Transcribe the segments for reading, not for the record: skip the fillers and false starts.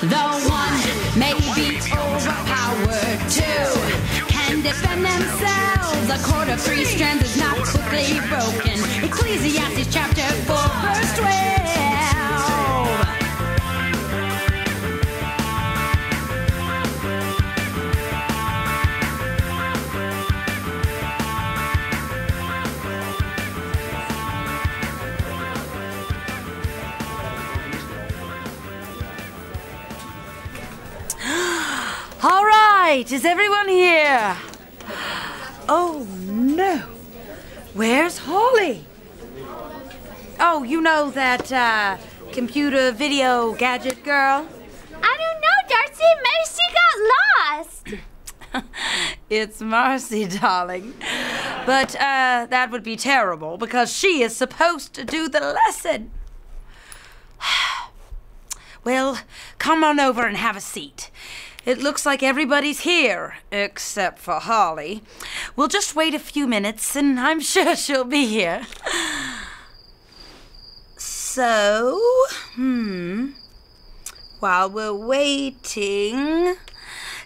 The one may be overpowered, two can defend themselves. A cord of three strands is not quickly broken. Ecclesiastes chapter 4 verse 12. All right, is everyone here? Oh, no. Where's Holly? Oh, you know that computer video gadget girl? I don't know, Darcy. Maybe she got lost. It's Marcy, darling. But that would be terrible because she is supposed to do the lesson. Well, come on over and have a seat. It looks like everybody's here, except for Holly. We'll just wait a few minutes, and I'm sure she'll be here. So, while we're waiting,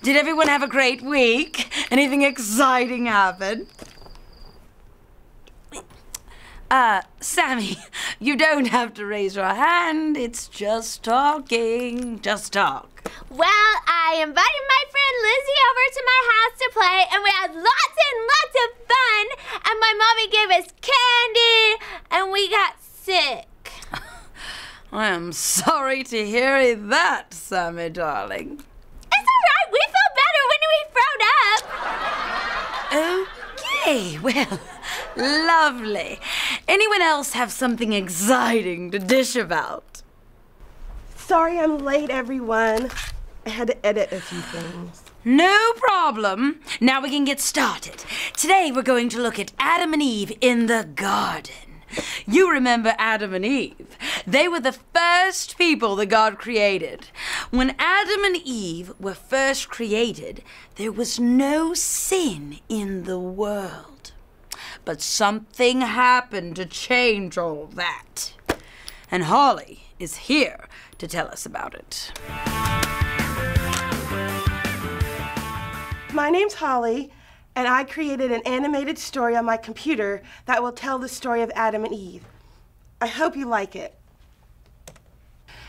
did everyone have a great week? Anything exciting happen? Sammy, you don't have to raise your hand. It's just talking. Just talk. Well, I invited my friend Lizzie over to my house to play, and we had lots and lots of fun. And my mommy gave us candy, and we got sick. I am sorry to hear that, Sammy, darling. It's all right. We feel better when we thrown up. Okay, well, lovely. Anyone else have something exciting to dish about? Sorry I'm late, everyone. I had to edit a few things. No problem. Now we can get started. Today we're going to look at Adam and Eve in the garden. You remember Adam and Eve. They were the first people that God created. When Adam and Eve were first created, there was no sin in the world. But something happened to change all that. And Holly is here to tell us about it. My name's Holly, and I created an animated story on my computer that will tell the story of Adam and Eve. I hope you like it.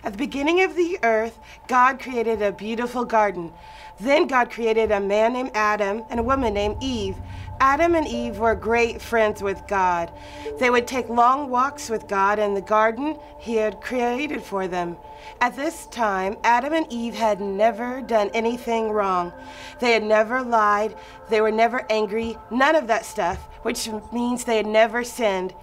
At the beginning of the earth, God created a beautiful garden. Then God created a man named Adam and a woman named Eve. Adam and Eve were great friends with God. They would take long walks with God in the garden He had created for them. At this time, Adam and Eve had never done anything wrong. They had never lied. They were never angry. None of that stuff, which means they had never sinned.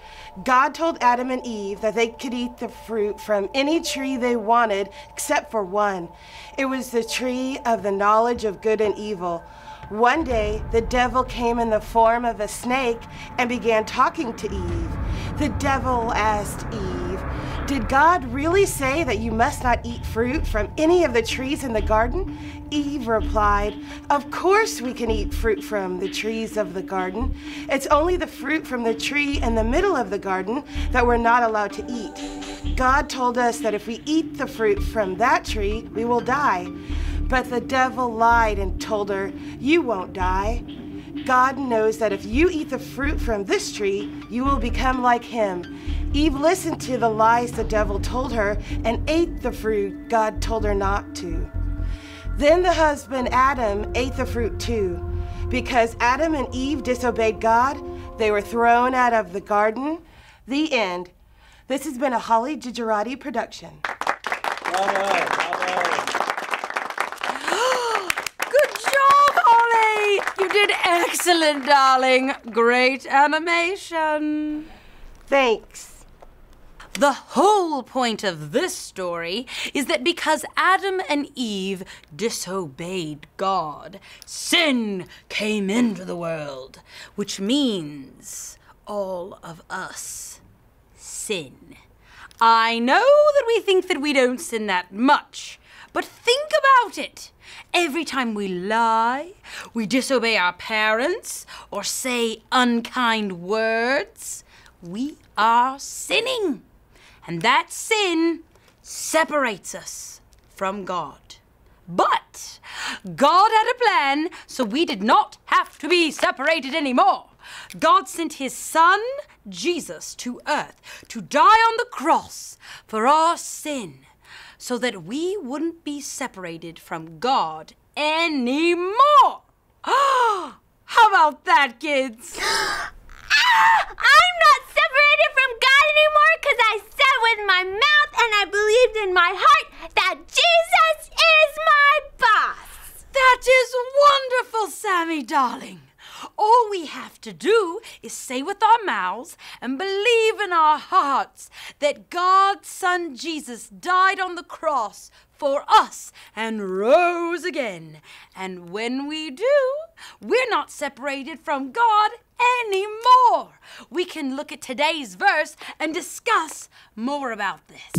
God told Adam and Eve that they could eat the fruit from any tree they wanted except for one. It was the tree of the knowledge of good and evil. One day, the devil came in the form of a snake and began talking to Eve. The devil asked Eve, "Did God really say that you must not eat fruit from any of the trees in the garden?" Eve replied, "Of course we can eat fruit from the trees of the garden. It's only the fruit from the tree in the middle of the garden that we're not allowed to eat. God told us that if we eat the fruit from that tree, we will die." But the devil lied and told her, "You won't die. God knows that if you eat the fruit from this tree, you will become like him." Eve listened to the lies the devil told her and ate the fruit God told her not to. Then the husband Adam ate the fruit too. Because Adam and Eve disobeyed God, they were thrown out of the garden. The end. This has been a Holly Gujarati production. You did excellent, darling. Great animation. Thanks. The whole point of this story is that because Adam and Eve disobeyed God, sin came into the world, which means all of us sin. I know that we think that we don't sin that much, but think about it. Every time we lie, we disobey our parents, or say unkind words, we are sinning. And that sin separates us from God. But God had a plan, so we did not have to be separated anymore. God sent his son, Jesus, to earth to die on the cross for our sin, so that we wouldn't be separated from God anymore. How about that, kids? I'm not separated from God anymore because I said with my mouth and I believed in my heart that Jesus is my boss. That is wonderful, Sammy, darling. All we have to do is say with our mouths and believe in our hearts that God's Son Jesus died on the cross for us and rose again. And when we do, we're not separated from God anymore. We can look at today's verse and discuss more about this.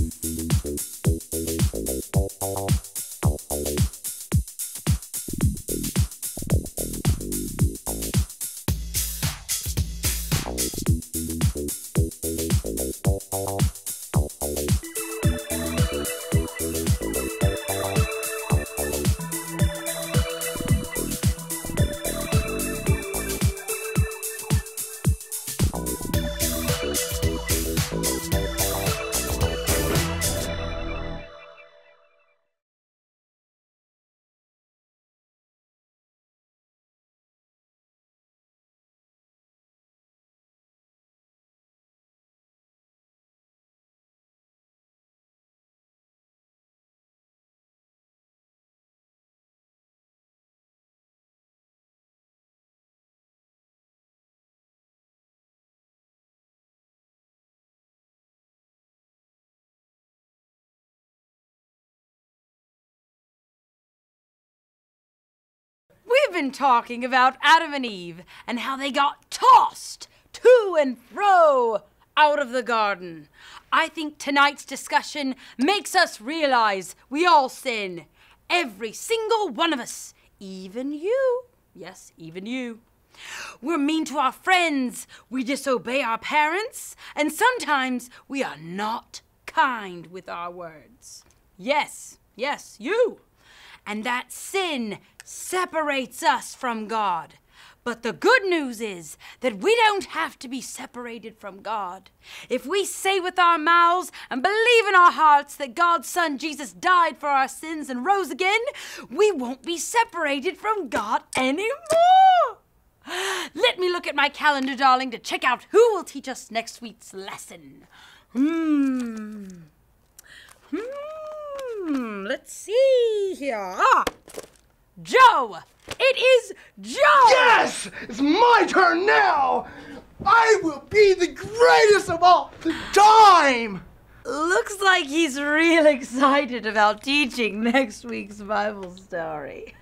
We've been talking about Adam and Eve and how they got tossed to and fro out of the garden. I think tonight's discussion makes us realize we all sin. Every single one of us. Even you. Yes, even you. We're mean to our friends. We disobey our parents. And sometimes we are not kind with our words. Yes, you. And that sin separates us from God. But the good news is that we don't have to be separated from God. If we say with our mouths and believe in our hearts that God's Son Jesus died for our sins and rose again, we won't be separated from God anymore. Let me look at my calendar, darling, to check out who will teach us next week's lesson. Let's see here. Joe! It is Joe! Yes! It's my turn now! I will be the greatest of all time! Looks like he's real excited about teaching next week's Bible story.